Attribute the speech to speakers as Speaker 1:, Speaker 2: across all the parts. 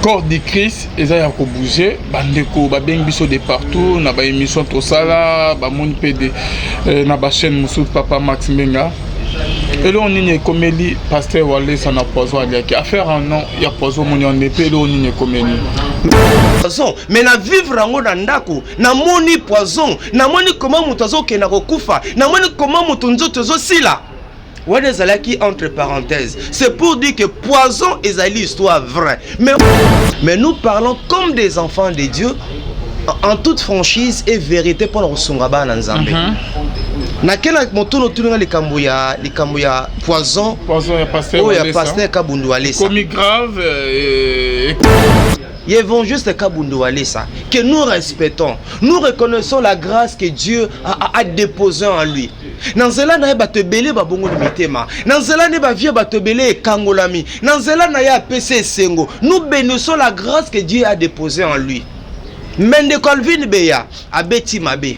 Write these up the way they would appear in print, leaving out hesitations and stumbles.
Speaker 1: corps de Christ eza ya ko bouger bandeko ba bengi biso de partout na ba émission to sala ba mon PD na ba chaîne Moussout Papa Max Mbenga et là on est comédie pasteur Wale ça na poison aliaki affaire un nom ya poison mon on épée là on est comédie
Speaker 2: poison mais na vivre ngo na ndako na moni poison na moni comment mutazo ke na kokufa na moni comment mutunzo tozo sila. Wane zalaki entre parenthèses, c'est pour dire que poison est une histoire vraie. Mais nous parlons comme des enfants de Dieu, en toute franchise et vérité pour nous sungaba na Nzambe. Na kela motono tulunga likambuya poison
Speaker 1: ya pasteur
Speaker 2: ya pasteur Kabundu Alessa.
Speaker 1: Comme grave
Speaker 2: Ils vont juste Kabundu Alessa que nous respectons. Nous reconnaissons la grâce que Dieu a déposée en lui. Nanzela na ba tebele ba bongo mitema. Nanzela ne ba vie ba tebele kangolami. Nanzela na ya PC sengo. Nous bénissons la grâce que Dieu a déposée en lui. Mende Colvin Beya abeti mabe.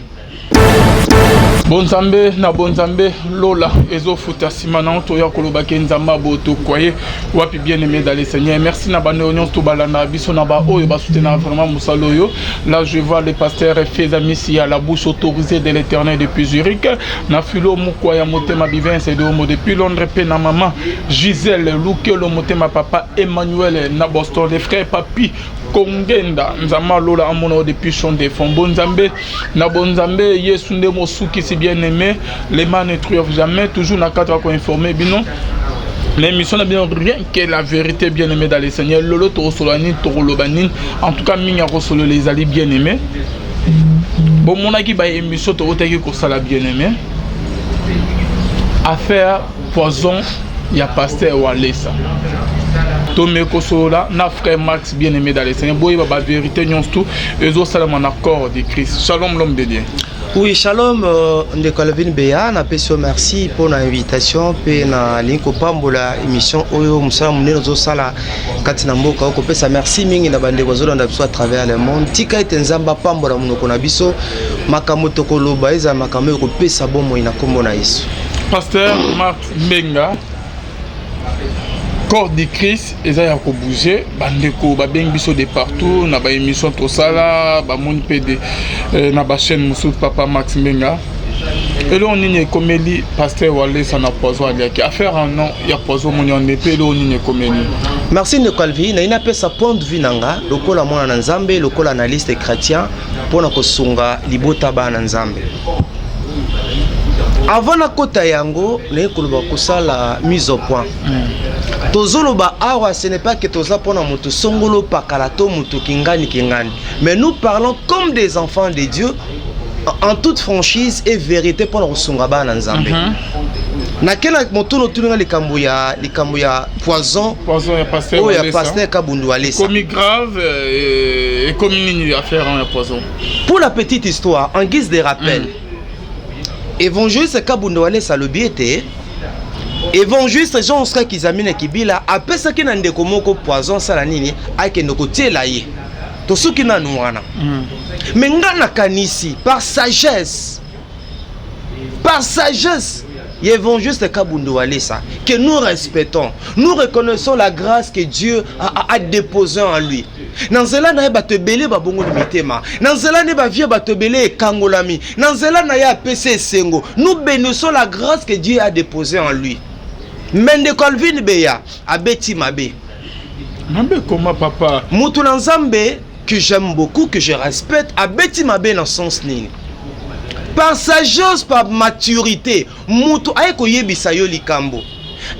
Speaker 1: Bonzambe na bonzambe lola ezo futa simana to ya koloba kenzamba boto koye wapi bien aimé dans le Seigneur. Merci na bande union to balana biso na ba oyo ba soutenir vraiment musaloyo. Là je vois le pasteur Fezamisi à la bouche autorisée de l'Éternel depuis Zurich. Na filo mukoya motema bivin c'est de homo depuis Londres pe na maman Gisèle Luke le motema papa Emmanuel na Boston les frères papi Kongenda nzama lola amono depuis Chon de Fond. Bonzambe na bonzambe Yesu ndemo suki si bien aimé, les mains ne triomphent jamais, toujours na cadre qu'on informer binon. L'émission n'a bien rien que la vérité bien aimée dans les Seigneurs. Lolo Torosoloani, Torolobanin, en tout cas Minga Rosolo les alliés bien aimés. Bon mon aki ba émission Torotaki Kosala bien aimé. Affaire poison, il y a pasteur Walesa. Tomé Kosola, na frère Max bien aimé dans les Seigneurs. Boy ba vérité nyons tout, ezo salam en accord de Christ. Shalom l'homme de Dieu.
Speaker 2: Oui, shalom, de Colvin Beya, na peso merci pour l'invitation, pe na linko pambola émission oyo musala muneno zo sala katina mboka ko pesa merci mingi na bande bozo na biso à travers le monde. Tika etenzamba pambola munoko na biso makamoto ko loba eza makamo ko pesa bomo ina kombo na Yesu.
Speaker 1: Pasteur Max Mbenga corps de Christ eza ya ko bouger bandeko ba bengi biso de partout na ba émission to sala ba mon PD na ba chaîne Moussout Papa Max Mbenga et là on est comédie pasteur Wale ça na poison aliaki affaire un nom ya poison mon on épée là on est comédie.
Speaker 2: Merci de Colvin na ina pesa point de vue nanga lokola mwana na Nzambe lokola analyste chrétien pona ko sunga libota ba na Nzambe. Avant na kota yango na koloba kosala mise au point. Tozoloba awa ce n'est pas que toza pona moto songolo pakalato moto kingani mais nous parlons comme des enfants de Dieu en toute franchise et vérité pour nous sungaba na Nzambe. Na kela motono tulunga likambuya poison ya pasteur Kabundu Alessa.
Speaker 1: Comme grave et comme une affaire en poison.
Speaker 2: Pour la petite histoire en guise de rappel. Évangéliste Kabundu Alessa le biete évangéliste Jean Oscar Kizamine Kibila apesa ki na ndeko moko poison sala nini ake ndoko tiela ye to suki na nuana mais ngana kanisi par sagesse évangéliste Kabundu Alessa que nous respectons, nous reconnaissons la grâce que Dieu a déposée en lui. Nanzela na ba tebele ba bongo mitema. Nanzela ne ba vie ba tebele kangolami. Nanzela na ya PC sengo. Nous bénissons la grâce que Dieu a déposée en lui. Mende Colvin Beya abeti mabe.
Speaker 1: Mabe comment papa?
Speaker 2: Mutu Nzambe que j'aime beaucoup, que je respecte, abeti mabe dans sens nini. Par sagesse, par maturité, mutu aiko yebisa yo likambo.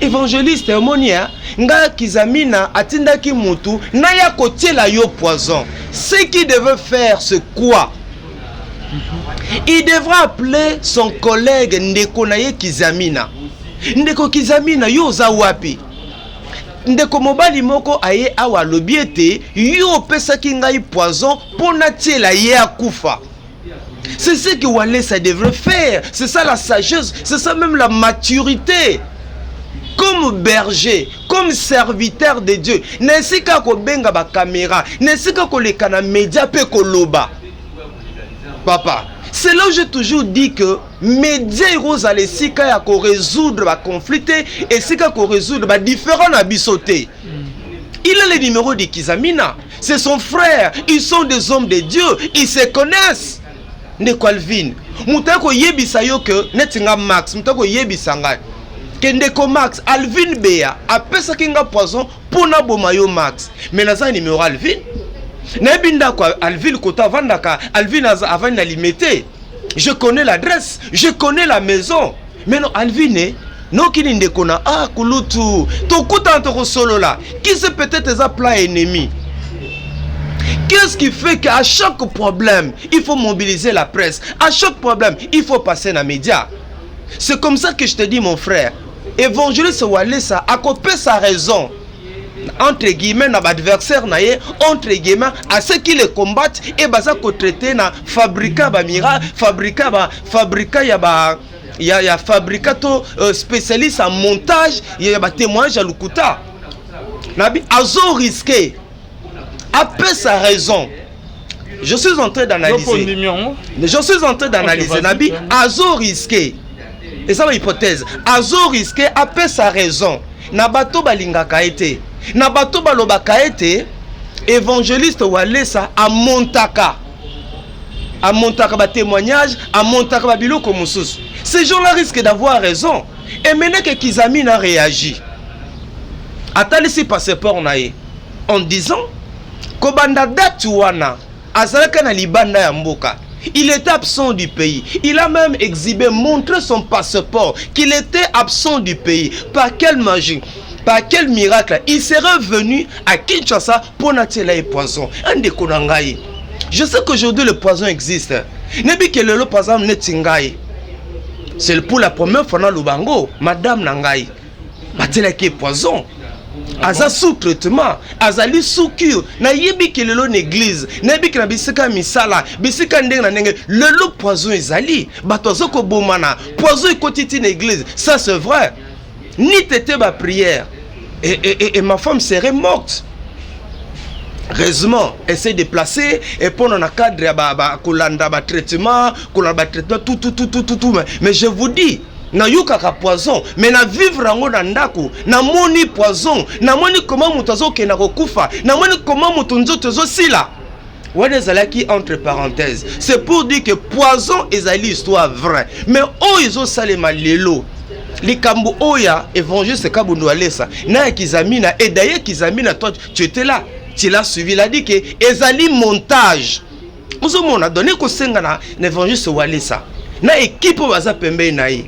Speaker 2: Évangéliste Monia, nga Kizamina atindaki mutu na ya kotiela yo poison. Ce qu'il devait faire c'est quoi? Il devra appeler son collègue Ndeko naye Kizamina. Ndeko Kizamina yo za wapi? Ndeko mobali moko aye awa lobiete yo pesaki ngai poison pona tiela ye akufa. C'est ce que Walesa devrait faire. C'est ça la sagesse, c'est ça même la maturité. Comme berger, comme serviteur de Dieu, n'est-ce pas qu'on benga ba caméra, n'est-ce pas qu'on les cana média pe koloba. Papa, c'est là où j'ai toujours dit que média rose à l'essika ya ko résoudre ba conflit et sika ko résoudre ba différents abisoté. Il a le numéro de Kizamina. C'est son frère. Ils sont des hommes de Dieu. Ils se connaissent. Ndeko Alvin. Moutako yebisa yo que netinga Max. Moutako yebisa ngai. Que ndeko Max. Alvin Bea. Apesa kinga poison pour na bomayo Max. Mais naza numéro Alvin. Nebinda kwa Alvin kota vandaka. Alvin avant na limité. Je connais l'adresse. Je connais la maison. Mais non, Alvin non qui ndeko na kulutu. Tokuta ntoko solo là. Qui c'est peut-être un plan ennemi? Qu'est-ce qui fait qu'à chaque problème, il faut mobiliser la presse? À chaque problème, il faut passer dans les médias. C'est comme ça que je te dis, mon frère. Évangéliste Walesa a coupé sa raison. Entre guillemets, dans l'adversaire, entre guillemets, à ceux qui les combattent, et baza ko traité na fabrica ba mira, fabrica ya fabricato spécialiste en montage, il y a ba témoignage à Lukuta. Nabi azo risqué. Après sa raison, je suis en train d'analyser. Je suis en train d'analyser. Nabi, azo risqué. Et ça, l'hypothèse. Azo risqué après sa raison. Nabato balinga kaete. Nabato baloba kaete. Évangéliste Walesa a montaka. A montaka ba témoignage. A montaka ba biloko mususu. Ces gens-là risquent d'avoir raison. Et maintenant que Kizamina a réagi. Atalisi passeport nae. En disant. Kobanda Datuana, Azalaka na libanda ya mboka. Il était absent du pays. Il a même exhibé, montré son passeport qu'il était absent du pays. Par quelle magie, par quel miracle, il serait venu à Kinshasa pour natela et poison. Je sais qu'aujourd'hui le poison existe. Nebi que le poison netingai. C'est pour la première fois dans Lubango, Madame Nangai. Matela qui est poison. Aza sous traitement, azali sous cure. Na yebi ke lelo l'église, na yebi ke na bisika misala, bisika ndenge na ndenge, lelo poison ezali, bato zoko bomana, poison ekotiti na église, ça c'est vrai. Ni tete ba prière. Et ma femme serait morte. Heureusement, elle s'est déplacée et pendant le cadre ba kolanda ba traitement, tout. Mais je vous dis, na yukaka poison, mais na vivre rango na ndako, na moni poison, na moni comment mutazo ke na kokufa, na moni comment mutunzo tozo sila. Wane zalaki entre parenthèses, c'est pour dire que poison ezali histoire vraie, mais oh izo salema lelo. Likambo oya évangéliste Kabundo Walesa, na Kizamina et d'ailleurs Kizamina toi tu étais là, tu l'as suivi, il a dit que ezali montage. Nous on a donné ko senga na évangéliste Walesa. Na équipe baza pembe naï.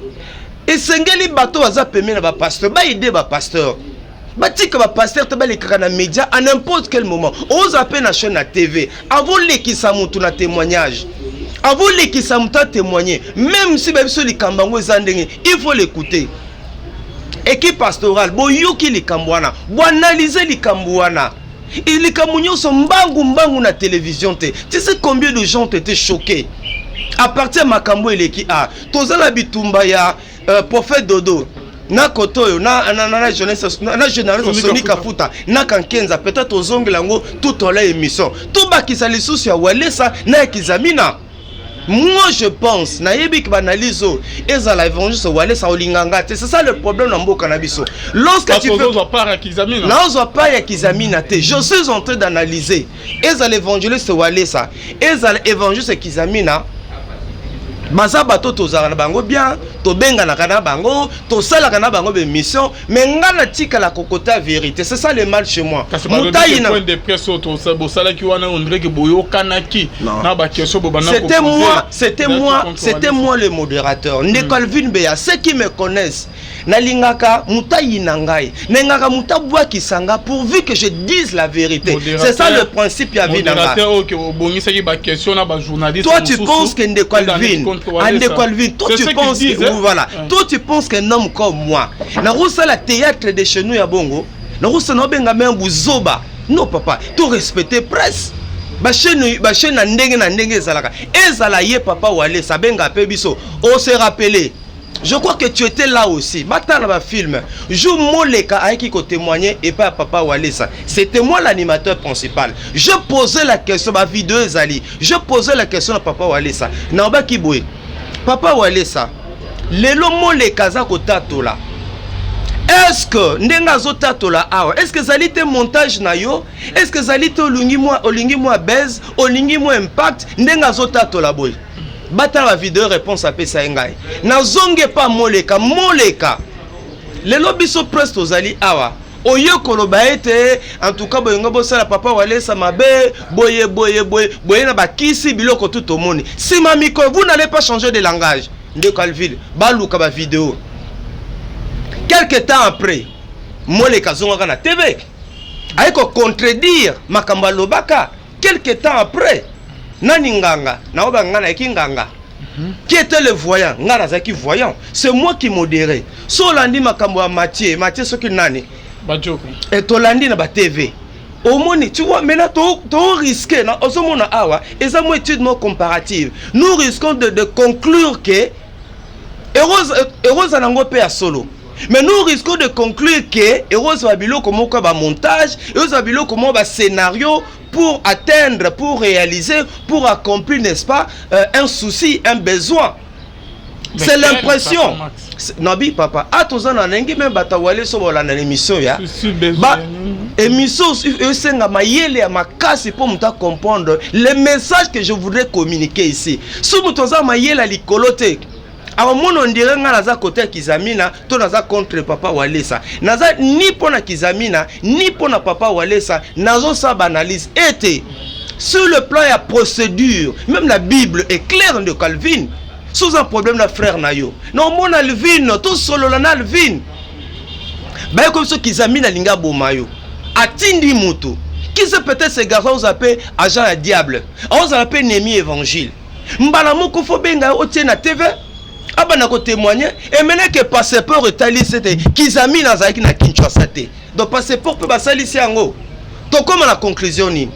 Speaker 2: Et sengeli bateau aza pembe na ba pasteur, ba idée ba pasteur. Ba tika ba pasteur te ba les na média à n'importe quel moment. Ose appeler na chaîne na TV. Avant les qui samutu na témoignage. Avant les qui samuta témoigner, même si ba biso likambango zandenge, il faut l'écouter. Équipe pastorale, bo yuki likambwana, bo analyser likambwana. Et les camounions sont mbangu na télévision. Tu sais combien de gens étaient choqués? À partir de Makambo et l'équipe A, tous la bitumba ya prophète Dodo, na kotoyo, na jeunesse, na génération Sonic Kafuta, na kankenza, peut-être aux ongles lango, tout en l'émission. Tout bas qui s'allie sous ya Walesa, na Kizamina. Moi je pense, na yebik banalizo, eza la évangéliste Walesa olinganga, c'est ça le problème dans Mbo Cannabiso. Lorsque tu fais pas ya Kizamina, je suis en train d'analyser, eza l'évangéliste Walesa, eza l'évangéliste Kizamina. Baza bato tozala na bango bien, to benga na kana bango, to sala kana bango be mission, mais ngana tika la kokota vérité, c'est ça le mal chez moi.
Speaker 1: Moutaïna point de presse auto ça bosala ki wana on dirait que boyo kanaki na ba question bobana.
Speaker 2: C'était moi le modérateur. Nekalvin Beya, ceux qui me connaissent, na lingaka Moutaïna ngai, nengaka mutabwa kisanga pourvu que je dise la vérité. C'est ça le principe ya vie nanga. Modérateur OK, bongisa ki ba question na ba journaliste. Toi tu penses que Nekalvin toi tu penses que voilà, toi tu penses qu'un homme comme moi, na rosa la théâtre de chez nous ya bongo, na rosa no benga même buzoba. Non papa, tout respecter presse. Ba chaîne na ndenge zalaka. Ezala ye papa wale sa benga pe biso. On se rappeler. Je crois que tu étais là aussi. Maintenant dans le film, joue Moleka aiki ko témoigner et pas papa Walesa. C'était moi l'animateur principal. Je posais la question ma vidéo ezali. Je posais la question à papa Walesa. Namba Kiboué. Papa Walesa. Lelo Moleka za ko tatola. est-ce que ndenga zotatola awa est-ce que zali te montage na yo est-ce que zali te olingi moi baise olingi moi impact ndenga zotatola boy bata la vidéo réponse à pesa ngai na zonge pas moleka lelo biso presse tozali awa oyo koloba ete en tout cas boyenga bosala papa walesa mabe boye na bakisi biloko tout au monde si mamiko vous n'allez pas changer de langage de Calville baluka ba vidéo quelque temps après moleka zonga na TV ayiko contredire makamba lobaka quelque temps après nani nganga na oba ngana ekinganga qui était le voyant ngana zaki voyant c'est moi qui modérais so landi makambo ya Mathieu soki nani
Speaker 1: Badjoko
Speaker 2: et tolandi na ba TV au moins tu vois maintenant to risquer na osomona awa eza mo étude mo comparative nous risquons de conclure que heureuse nango pe ya solo. Mais nous risquons de conclure que heureuse babilo comme ba montage, heureuse babilo comme ba scénario pour atteindre, pour réaliser, pour accomplir, n'est-ce pas, un souci, un besoin. C'est l'impression. Nabi papa, atozan na nengi même batawale so bola na émission ya. Ba émission esenga mayele ya makasi pour muta comprendre le message que je voudrais communiquer ici. Sous mutoza mayele likolote. Alors mon on dirait nga naza côté Kizamina, to naza contre papa Walesa. Naza ni pona Kizamina, ni pona papa Walesa, nazo sa banalise était sur le plan ya procédure, même la Bible est claire de Calvin. Sous un problème de frère Nayo. Non mon Alvin, tout solo la Alvin. Bah comme ce Kizamina linga bomayo. Atindi mutu. Qui se peut-être ces garçons vous appellent agent à diable. On appelle Némi évangile. Mbala moko fo benga o tiena TV. Abana ko témoigner et maintenant que passeport retali c'était Kizami na zaki na Kinshasa te. Donc passeport peut basalisi yango. To comme la conclusion ni.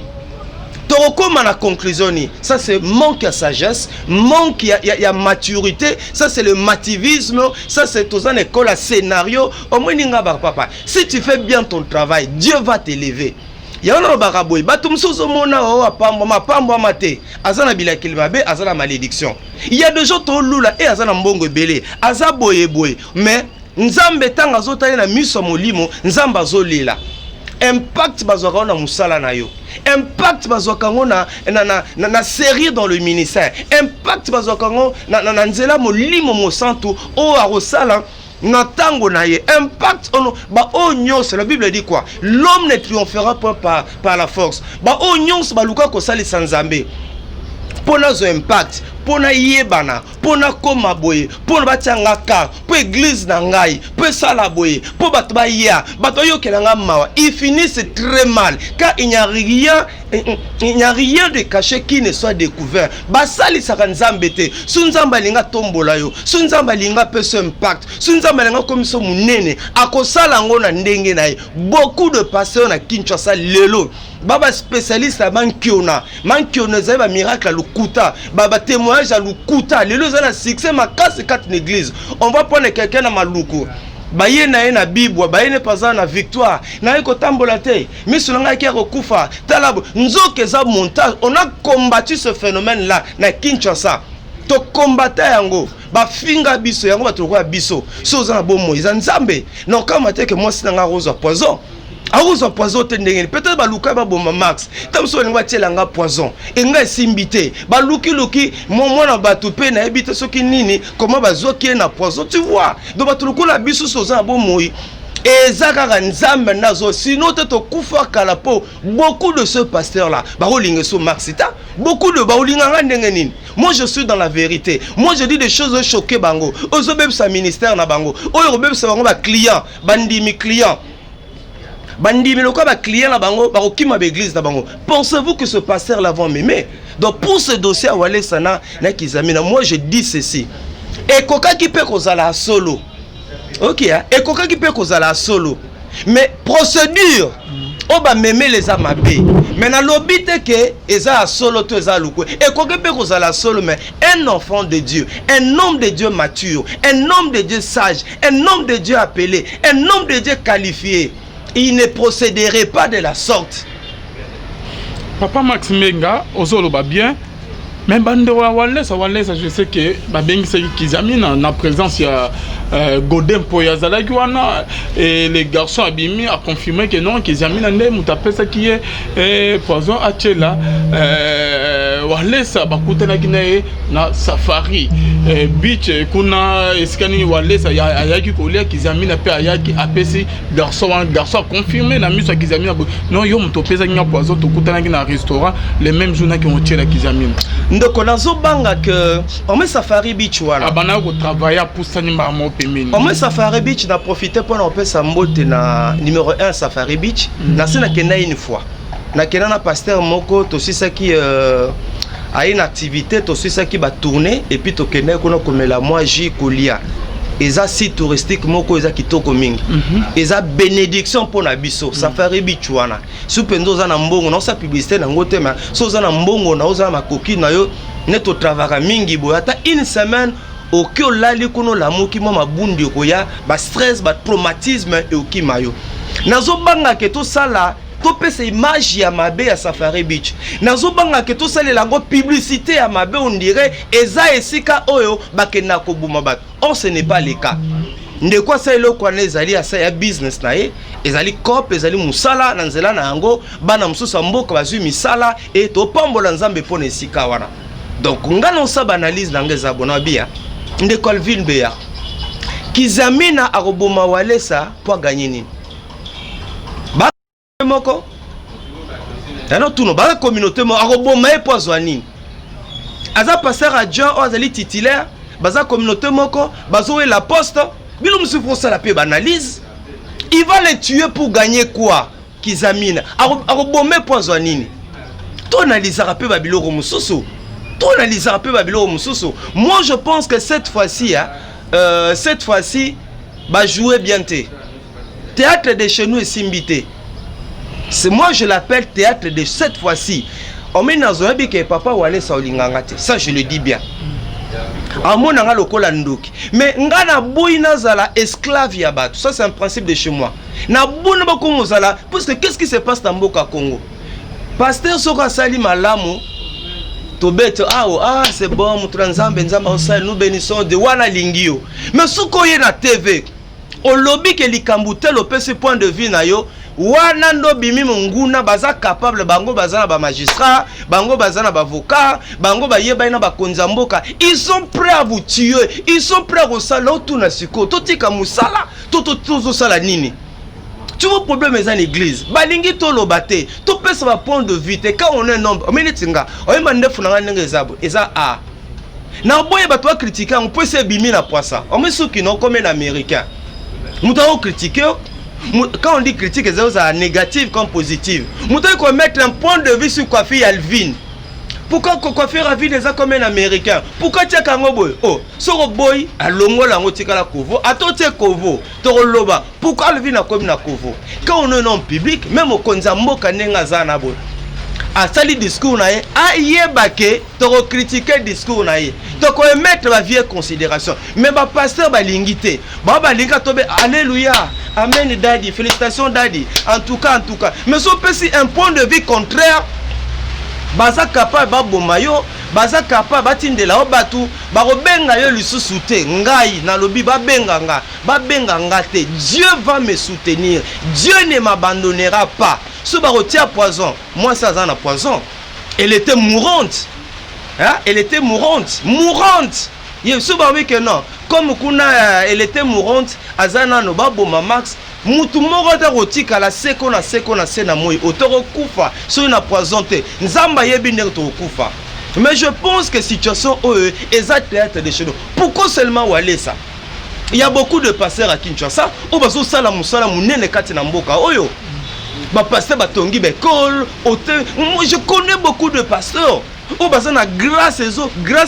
Speaker 2: To comme la conclusion ni. Ça c'est manque à sagesse, manque ya maturité, ça c'est le mativisme, ça c'est tous en école à scénario. Au moins ninga ba papa. Si tu fais bien ton travail, Dieu va t'élever. Yana baraboy batum sozo mona o apambo mapambo mate azana bila kilmabe azana malédiction. Il y a des gens to lula et azana mbongo belé aza boye mais nzambe tanga zotali na miso molimo nzamba zolela impact bazwaka na musala na yo impact bazwaka na série dans le ministère impact bazwaka na nzela molimo mosantu o arosala Natango naye impact ba onyos la Bible dit quoi l'homme ne triomphera pas par la force ba onyos ba luka ko sali sanzambe pona zo impact pona yebana pona koma boye pona batianga ka po église na ngai po sala boye po bato ba ya bato yokela nga mawa il finissent très mal car il n'y a rien de caché qui ne soit découvert basali saka nzambe te su nzamba linga tombola yo su nzamba linga peso impact su nzamba linga komiso munene akosala ngo na ndenge na ye beaucoup de pasteurs na Kinshasa lelo baba spécialiste à mankiona zeba miracle à lukuta baba témoignage à lukuta lelo za na succès ma casse 4 église on va prendre quelqu'un na maluku baye na bibwa baye ne pas na victoire na ko tambola te misulanga ki akufa talabo nzoke za montage on a combattu ce phénomène là na Kinshasa to combattre yango ba finga biso yango batoko biso so za na bomo za nzambe non kama te que moi sinanga rose poison Aouzo poison tendenge peut-être baluka ba bomba max tamso ngwa tielanga poison enga simbité baluki mwana batu pe na ebite soki nini comment bazoki na poison tu vois donc batuluko la biso soza bon moi ezaka nzambe nazo sinon te kufa kala po beaucoup de ce pasteur là baolinga so marxita beaucoup de baolinga ndenge nini. Moi je suis dans la vérité. Moi je dis des choses choquées bango ozobeb sa ministère na bango oyobeb sa bango ba client bandimi client Bandi meloko ba client la bango ba okima ba église la bango. Pensez-vous que ce pasteur là va m'aimer? Donc pour ce dossier à Wale Sana na Kizamina, moi je dis ceci. Et koka qui peut kozala solo. OK hein? Et koka qui peut kozala solo. Mais procédure on va m'aimer les amabé. Mais na lobite que eza solo to eza luko. Et koka peut kozala solo mais un enfant de Dieu, un homme de Dieu mature, un homme de Dieu sage, un homme de Dieu appelé, un homme de Dieu qualifié. Il ne procéderait pas de la sorte.
Speaker 1: Papa Max Menga, ozoloba bien. Mais bande Walesa, je sais que c'est Kizami na présence il y a Godin Poyazala Guana et les garçons abîmés a confirmé que non Kizami nande mutape ça qui est poison Achela Walesa bakutana kinae na safari beach kuna eskani Walesa ayaki kolia Kizami na pe ayaki apesi garçon confirmé na miso Kizami non yo mutape ça nya poison to kutana kina restaurant les mêmes jours qui ont tiré la Kizami.
Speaker 2: Donc nazo banga que on met Safari Beach wana.
Speaker 1: Abana ko travailler pour sanima mo pemini.
Speaker 2: On met Safari Beach na profiter pour on peut sambote na numéro 1 Safari Beach. Na sena kena une fois. Na kena na pasteur moko to sisa qui a une activité to sisa qui va tourner et puis to kena ko komela moi J kolia. Eza site touristique moko eza kitoko mingi. Eza bénédiction pour na biso Safari Beach wana. Supendo za na mbongo na sa publicité na ngote ma so za na mbongo na oza makoki na yo neto travaka mingi boya ta une semaine au que lali kuno la moki mo mabundi ko ya ba stress ba traumatisme et oki mayo. Nazo banga ke to sala to pesa image ya mabe ya Safari Beach. Nazo banga ke to sala la go publicité ya mabe on dirait eza esika oyo bakena ko buma bat. Or ce n'est pas le cas. Ndekwa sa ilo kwa nezali asa ya business na ye ezali cop ezali musala na nzela na yango bana mususa mboka bazwi misala et to pambola nzambe pona esika wana. Donc ngana osaba analyse na ngeza bona bia ndeko Alvin Beya Kizamina akoboma Walesa po gagner nini ba moko alors tout no ba communauté mo akoboma e po zwa nini aza passer à Jean azali titulaire baza communauté moko bazo la poste bilo msufo ça la pe analyse il va les tuer pour gagner quoi Kizamina akoboma po zwa nini to analyse rapé babiloko mususu. Moi je pense que cette fois-ci va jouer bien té. Théâtre de chez nous est simbité. C'est moi je l'appelle théâtre de cette fois-ci. On met dans un que papa Walesa olingangate. Ça je le dis bien. Amona nga lokola ndoki. Mais nga na boy nazala esclave ya bato. Ça c'est un principe de chez moi. Na bouna ba Congo zala parce que qu'est-ce qui se passe dans Mboka Congo? Pasteur Soka Sali Malamu c'est bon, nous bénissons de Wana Lingio. Mais ce qu'on y a na TV, au lobby que l'ikambute l'opé ce point de vue na yo, Wana ndo bimi munguna baza capable bango bazana ba magistrat, bango bazana ba avocat, bango ba yeba ina ba konzamboka, ils sont prêts à vous tuer, ils sont prêts à vous sala tout na siko, totika musala, toto sala nini. Tu vois, le problème est dans l'église. Balingi to lobate, to pèse va point de vue. Quand on est un homme, on est tinga, on est mandé funa ngenge zabo. Eza a. Na boye ba toi critiquer, on peut se bimi na poissa. On met ceux qui n'ont comme un américain. Nous t'avons critiqué. Quand on dit critique, c'est négatif comme positif. Nous devons mettre un point de vue sur Kofi Alvin. Pourquoi Kofi Alvin est comme un américain? Pourquoi tu as un boy? Oh, ce boy a longo la motika la kovo, a tote kovo, toroloba. Pourquoi Alvin a comme na kovo? Quand on est en public, même au konzambo kanenga zana boy. A sali discours na ye, a yebake, toro critiquer discours na ye. Donc on mettre la vieille considération. Mais ba pasteur ba lingité, ba linga tobe, alléluia, amen daddy, félicitations daddy. En tout cas. Mais si on peut si un point de vue contraire, baza capable ba bomayo, baza capable batindela obatu, ba robenga yo lisusu te, ngai na lobi ba benga nga te. Dieu va me soutenir. Dieu ne m'abandonnera pas. Ce barotia poison, moi ça a poison. Elle était mourante. Hein? Elle était mourante. Il se oui que non. Comme kuna elle était mourante, azana no babo max. Mutu moko ta rotika la seko na sena moi otoro kufa so na poisonté nzamba yebi ndeko kufa. Mais je pense que situation est théâtre de chez nous. Pourquoi seulement Walesa? Il y a beaucoup de pasteurs à Kinshasa. O bazo sala musala munene kati na mboka oyo. Ba pasteur batongi be kol hôtel. Je connais beaucoup de pasteurs. O bazana grâce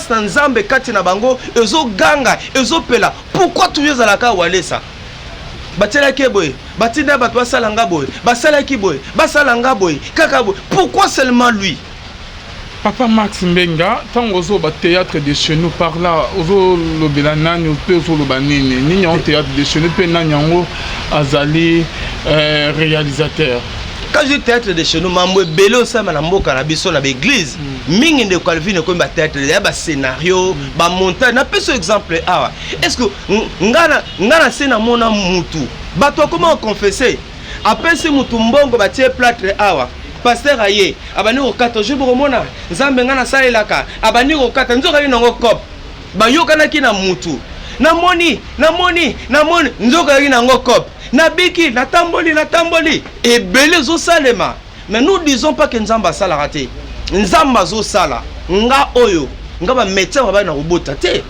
Speaker 2: na nzambe kati na bango ezo ganga ezo pela. Pourquoi toujours à la ka Walesa? Batela keboy, batina batwa salanga boy, basala kiboy, basalanga boy, kaka boy. Pourquoi seulement lui?
Speaker 1: Papa Max Mbenga, tant ozo ba théâtre de chez nous par là, ozo lobela nani ozo loba nini, nini en théâtre de chez nous pe nani yango azali réalisateur.
Speaker 2: quand je dis théâtre de chez nous, mambo belé ça manambo canabiso na l'église. Mingi de Calvin comme ba théâtre, il y a ba scénario, ba montage. Na peu ce exemple ah. Est-ce que ngana sena mona mutu. Ba toi comment confesser? Après ce mutu mbongo ba tie plâtre awa. Pasteur aye, abani ko 4 jours bomona. Nzambe ngana salelaka, abani ko 4 nzoka ni ngo cop. Ba yokana ki na mutu. Na moni, nzoka ni ngo cop. Nabiki, natamboli, et belé zo salema. Mais nous disons pas que Nzamba sala raté. Nzamba zo sala, nga oyo, nga ba médecin ba na robota te.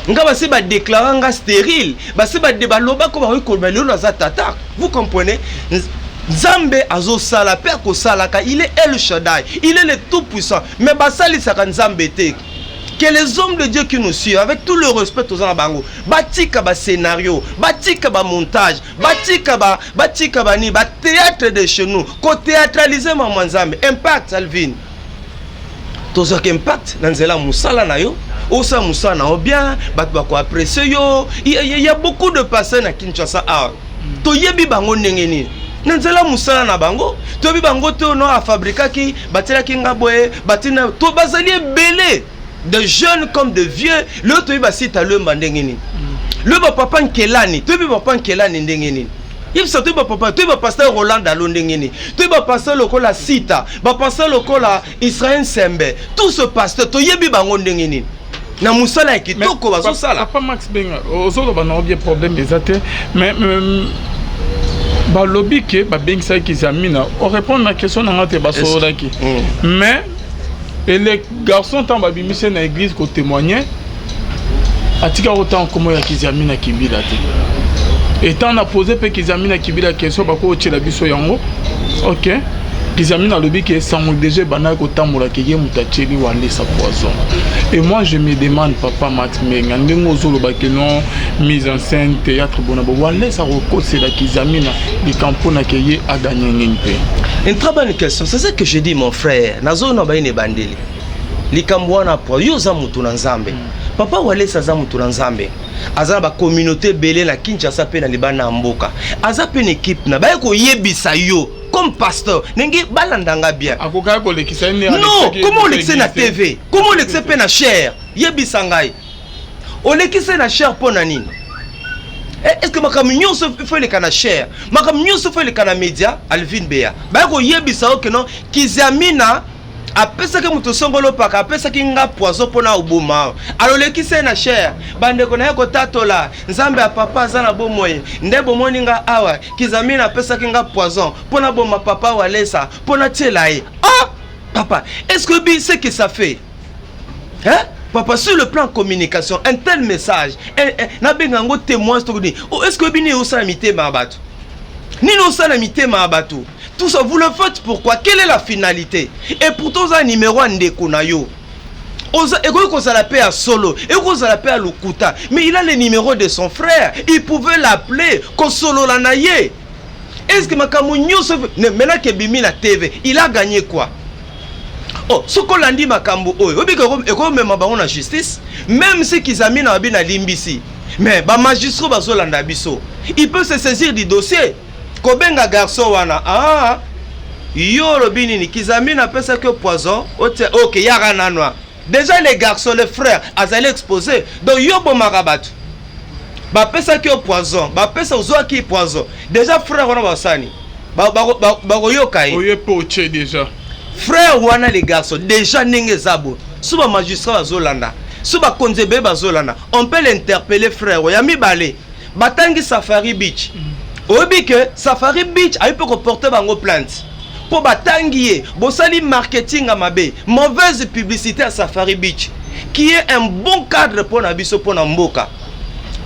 Speaker 2: Nga ba se ba déclarer nga stérile, ba se ba debaloba ko ba ko ba lelo za tata. Vous comprenez? Nzambe azo sala père ko sala ka, il est El Shaddai, il est le tout puissant. Mais ba sali saka Nzambe te. Que les hommes de Dieu qui nous suivent, avec tout le respect aux Anabango, batika ba scénario, batika ba montage, batika ba ni, ba théâtre de chez nous, ko théâtraliser maman Nzambe, impact Alvin. Tous ceux qui impact, nanzela musala na yo, osa musala na o bien, bat ba ko apprécier yo. Il y a beaucoup de personnes à Kinshasa ah. To yebi bango ndengeni. Nanzela musala na bango, to yebi bango to no a fabriquer ki, batela ki ngaboye, batina to bazali belé. De jeunes comme de vieux, l'autre il va citer le mandengeni. Le papa Nkelani, tu veux papa Nkelani ndengeni. Il s'est papa, tu vas passer Roland Dalondengeni. Tu vas passer le cola Sita, va passer le cola Israël Sembe. Tout ce pasteur, tu yebi bango ndengeni. Na musala qui toko bazo sala.
Speaker 1: Papa Max Benga, aux autres on a bien problème des athées, mais ba lobby que ba bengsa qui zamina. On répond à ma question dans notre baso daki. Mais et les garçons tant babimisé na église ko témoigner atika autant comment ya kizamina kibila te et tant on a posé pe kizamina kibila question bako tshela biso yango OK kizamina lobi ke sango déjà bana ko tambola ke ye mutacheli wande sa poison et moi je me demande papa Max Menga ndengo zolo ba ke non mise en scène théâtre bonabo wande sa ko c'est la kizamina di campo na ke ye a gagné ngimpe.
Speaker 2: Une très bonne question, c'est ce que je dis mon frère. Nazo na ba ine bandeli. Likambwana po yo za mutu na Nzambe. Papa wale sa za mutu na Nzambe. Aza ba communauté belé na Kinshasa pe na libana mboka. Aza pe une équipe na ba ko yebisa yo comme pasteur. Nenge balandanga bien.
Speaker 1: Akoka ko lekisa ni
Speaker 2: non, comment on lekise na TV? Comment on lekise pe na chair? Yebisa ngai. On lekise na chair po na nini? Est-ce que ma camion se fait le canard cher? Ma camion se fait le canard média? Alvin Bea. Bah, ko yebisa o que non? Kizamina après ça que muto songolo paka après ça kinga poison pona obuma. Alors le kise na cher. Bande ko na ko tatola. Nzambe a papa za na bomoye. Ndebo moninga awa. Kizamina après ça kinga poison pona boma papa walesa pona telae. Ah! Papa, est-ce que bi c'est que ça fait? Hein? Papa, sur le plan communication, un tel message, n'a pas un témoin, est-ce que vous avez ma bateau? Ni nous amité ma bateau. Tout ça, vous le faites pourquoi? Quelle est la finalité? Et pourtant, un numéro 1 de Konayo. Et qu'on s'en l'appelle à Solo, et qu'on s'en l'appelle à Lukuta. Mais il a le numéro de son frère. Il pouvait l'appeler comme Solo Lanaye. Est-ce que Makamounio se fait? Maintenant que Bimi la TV, il a gagné quoi? Oh, ce qu'on a dit Makambo, et même en justice, même si Kizamina a bien limbisi, mais ba magistrat bazolanda biso, il peut se saisir du dossier. Kobenga garçon wana, ah, yo robini ni Kizamina pesa que poison, ok, yara nanwa. Déjà les garçons, les frères, azali exposé, donc yo bon marabat. Ba pesa que poison, ba pesa ozo qui poison. Déjà frère wana basani, ba yo kai.
Speaker 1: Oye poché déjà.
Speaker 2: Frère wana les garçons déjà nenge zabo suba magistrat bazolanda suba konzebe bazolanda on peut l'interpeller frère yami balé batangi Safari Beach obi que Safari Beach a peut reporter bango plainte pour batangi bosali marketing à mabe mauvaise publicité à Safari Beach qui est un bon cadre pour na biso pour na mboka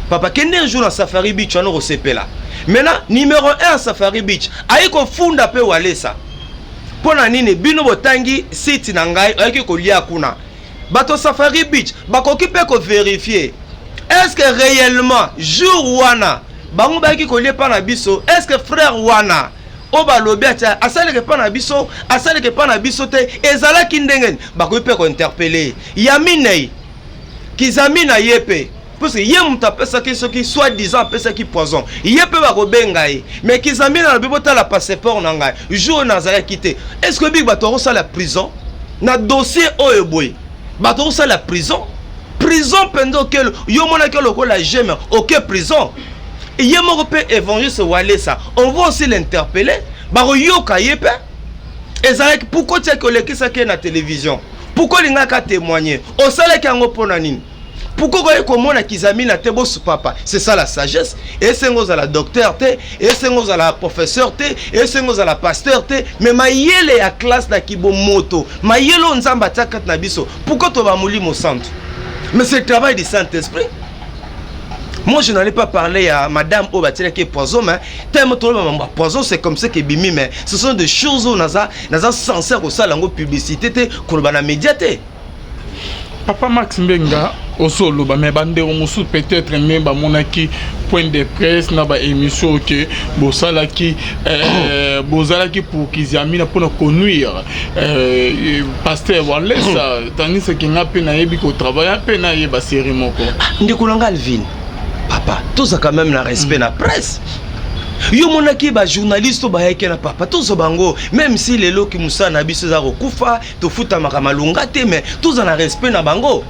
Speaker 2: papa kende un jour à Safari Beach on recépela maintenant numéro 1 à Safari Beach aiko funda pe walesa pona nini bino botangi site na ngai ayaki kolia kuna bato Safari Beach bakoki pe ko vérifier est-ce que réellement jour wana bango bayaki kolia pa na biso est-ce que frère wana oba lobi ata asaleke pa na biso te ezalaki ndenge bakoki pe ko interpeller yaminei Kizamina yepe parce que yé muta pesa ki soki soi-disant pesa ki poison yé pe ba kobenga ye mais kizami na bibota la passeport na ngai jour nazala quitté est-ce que big bato ça la prison na dossier oyo boy bato ça la prison pendant que yo mona que le la gemme OK prison yé moko pe évangile wale ça on va aussi l'interpeller ba yoka yé pe ezalaki pourquoi tu as que ça qui est na télévision pourquoi linga ka témoigner au sala ki yango pona nini pourquoi ko komona kizami na te bosu papa c'est ça la sagesse et sengo za la docteur te et sengo za la professeur te et sengo za la pasteur te mais mayele ya classe na kibo moto mayelo nzamba takat na biso pourquoi to ba mulimo centre mais c'est le travail du Saint-Esprit. Moi, je n'allais pas parler à madame Obatile qui est poison, mais tellement poison, c'est comme ça que bimi, mais ce sont des choses où nous avons censé au salon publicité, qu'on a médiaté.
Speaker 1: Papa Max Mbenga, au solo, mais bande au peut-être même monaki point de presse, na ba émission que bosala qui pour qu'ils amina pour nous conduire pasteur Wallace, tandis que n'a pas na yebi ko travailler pe na yeba série moko.
Speaker 2: Ndikulanga Alvin. Papa, tout ça quand même na respect na presse. Yo monaki ba journaliste ba yeke na papa tout ça bango même si les loki musa na biso za kokufa to futa makamalunga te mais tout ça na respect na bango.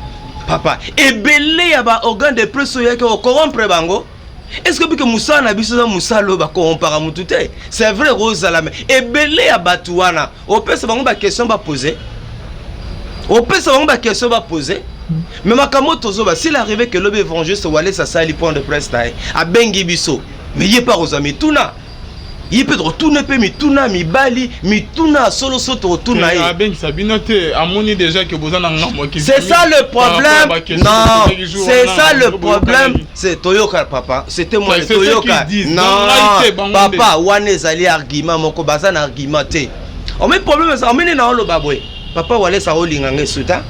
Speaker 2: Papa, et belé ya ba organe de presse yeke ko corrompre bango. Est-ce que musa na biso za musa lo ba corrompre mutu te? C'est vrai rose la mais et belé ya batuana. O pesa bango ba question ba poser. O pesa bango ba question ba poser. Mais Makamoto Zoba, s'il arrivait que l'obé évangéliste Walé ça sali point de presse à Bengi Bisso, mais il n'y a pas aux amis Tuna. Il peut retourner mi Tuna, mi Bali, mi Tuna, solo soto retourner. C'est ça le problème. Non, c'est ça le problème. C'est Toyoka, papa. C'était moi le Toyoka. Non, papa, Wane Zali argument, mon Kobazan argumenté. On met problème, on met dans le baboué. Papa Walé ça rolling souta.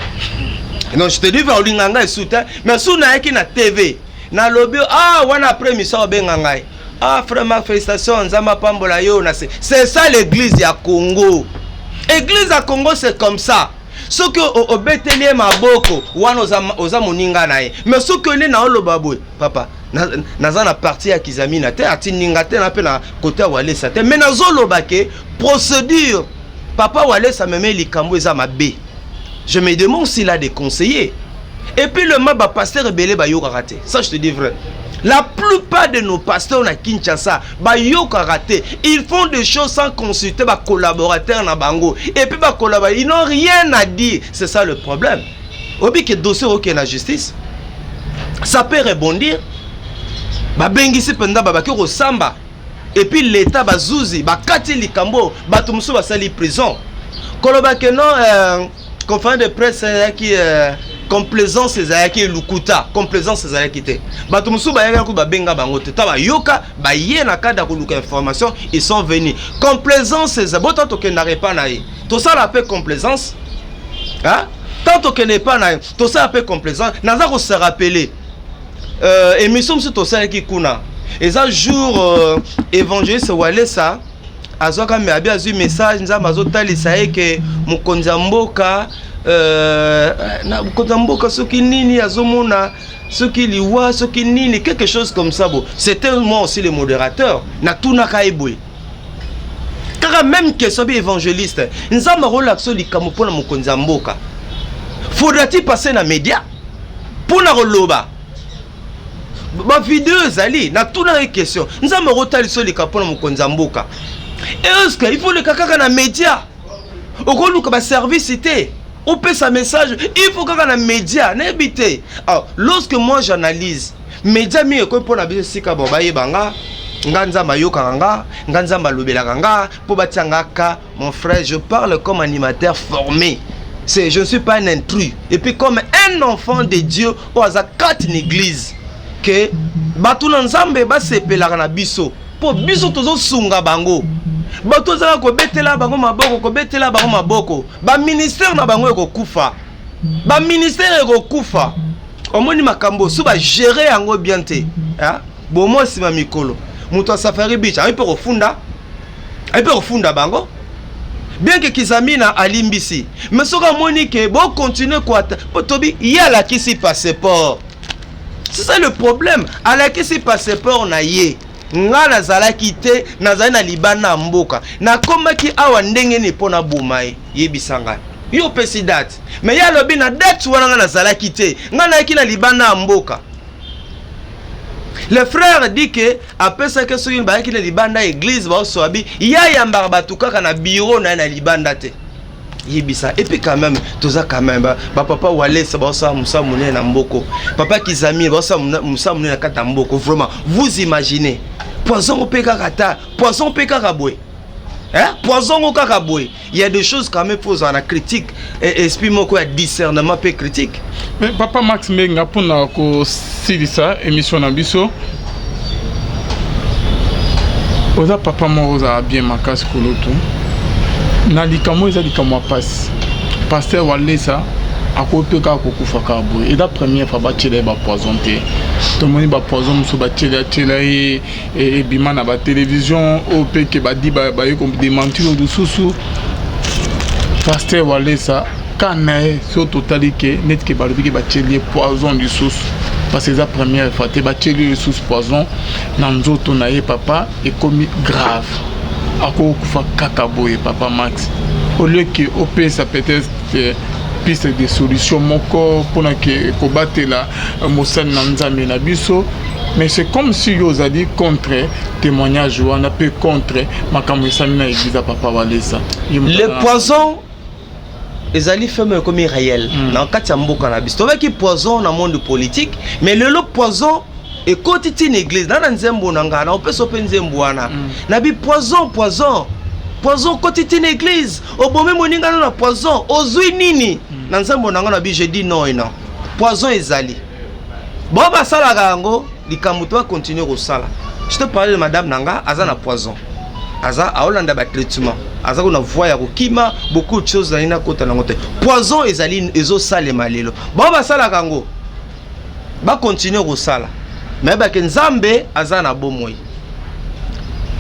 Speaker 2: Non, je te dis, Vaolinganga est soutien, mais sous Naiki na TV, na lobby, ah, on a pris Missa Bengangai. Ah, frère, ma félicitation, Nzama Pambola yo, c'est ça l'église ya Congo. Église à Congo, c'est comme ça. Ce que au Béthélier Maboko, ouan oza moninga nae. Mais ce que na olo baboué, papa, nazana parti à Kizami na te, ati ninga te na pe na côté Walé sa te. Mais nazolo bake, procédure. Papa Walé sa meme likambo eza mabe. Je me demande s'il a des conseillers. Et puis le maba pasteur rebelle ba yo raté. Ça je te dis vrai. La plupart de nos pasteurs na Kinshasa ba yo raté. Ils font des choses sans consulter ba collaborateurs na bango. Et puis ba collaborateurs, ils n'ont rien à dire. C'est ça le problème. Obi que dossier OK na justice. Ça peut rebondir. Ba bengisi penda ba ki samba. Et puis l'état ba zuzi ba kati likambo ba tumsu ba sali prison. Koloba que non conférence de presse qui complaisance ezalaki lukuta complaisance ezalaki te bato musu bayaka ko babenga bango te taba yoka baye na kada ko luka information ils sont venus complaisance ezabota to kenare pa na ye to ça la paix complaisance hein tant que n'est pas na to ça la paix complaisance naza ko se rappeler émission sur to ça qui kuna et un jour évangéliste Walé ça azoka me abi azu message nza mazotali saye ke mukonza mboka na mukonza mboka soki nini azomona soki liwa soki nini quelque chose comme ça bon c'était moi aussi le modérateur na tuna kaibwe car même que sobi évangéliste nza marolaxo likamu pona mukonza mboka faudra-t-il passer na média pona roloba ba vidéo zali na tuna question nza marotali so likamu pona mukonza mboka. Est-ce qu'il faut le caca dans les médias? Au gros, nous, comme service, c'était. On peut sa message. Il faut caca dans les médias. N'habitez. Alors, lorsque moi j'analyse, médias, mais pour la vie, c'est que bon, bah, banga, nganza mayo kanga, nganza malubela kanga, pour batanga ka, mon frère, je parle comme animateur formé. Je ne suis pas un intrus. Et puis, comme un enfant de Dieu, au hasard, 4 églises, que, batuna nzambe, ba sepela na biso. Pour biso tozo sunga bango bato za ko betela bango maboko ko betela bango maboko ba ministère na bango ko kufa ba ministère ko kufa omoni makambo so ba gérer yango bien te hein bon moi si ma mikolo muto safari beach a peut refunda bango bien que Kizamina alimbisi mais soka moni ke bo continuer quoi tobi ya la kisi passeport C'est ça le problème. Alaki si passeport na ye. Nga nazalaki te nazali na libana mboka. Na komaki awa ndenge ni pona bomae yebisanga. Yo pesi date. Mais ya lobi na date wana nga nazalaki te. Nga naiki na libana mboka. Le frère dit que après ça que soki bayaki na libanda église ba soabi ya yamba batukaka na bureau na libanda te. Yebisa. Et puis quand même, tout ça quand même, papa Walé, ça va ça, Moussa Mouné na mboko. Papa Kizami, ça Moussa Mouné na kata mboko. Vraiment, vous imaginez, poison au pékakata, poison au pékakaboué. Hein? Poison au kakaboué. Il y a des choses quand même posées à la critique. Et esprit mon quoi discernement peu critique.
Speaker 1: Mais papa Max Menga pour na ko silisa émission na biso. Oza papa Moroza bien makasi koloto. Na likamo eza likamo passe pasteur Walesa akopeka kokufa kabo et la première fois ba tchele ba poisonté to moni ba poison muso ba tchele et bima na ba télévision o peke ba di ba yeko démentir de susu pasteur Walesa kana so totalité net ke ba lobi ba tchele poison du sous parce que la première fois te ba tchele sous poison na nzoto na ye papa est commis grave. Ako kufa kakaboye papa Max au lieu que OP ça peut-être piste de solution moko pour que combattre la Moussa Nanzame na biso mais c'est comme si vous avez dit contre témoignage ou on a peu contre makambo samina église papa Walesa
Speaker 2: le poison les alliés ferment comme réel dans katia mboka na biso avec poison dans monde politique mais le poison et quand tu es une église, dans un zembo nanga, on peut s'open zemboana. Nabi poison quand tu es une église, au bon même moninga na poison, ozui nini. Dans zembo nanga nabi je dis non et non. Poison ezali. Bon ba sala gango, likambuto va continuer au sala. Je te parlais de madame nanga, azana poison. Aza aolanda ba traitement. Aza ko na voix ya kima, beaucoup de choses na kota na ngote. Poison ezali ezo sale malelo. Bon ba sala gango. Ba continuer au sala. Mais que Nzambe azana bomoi.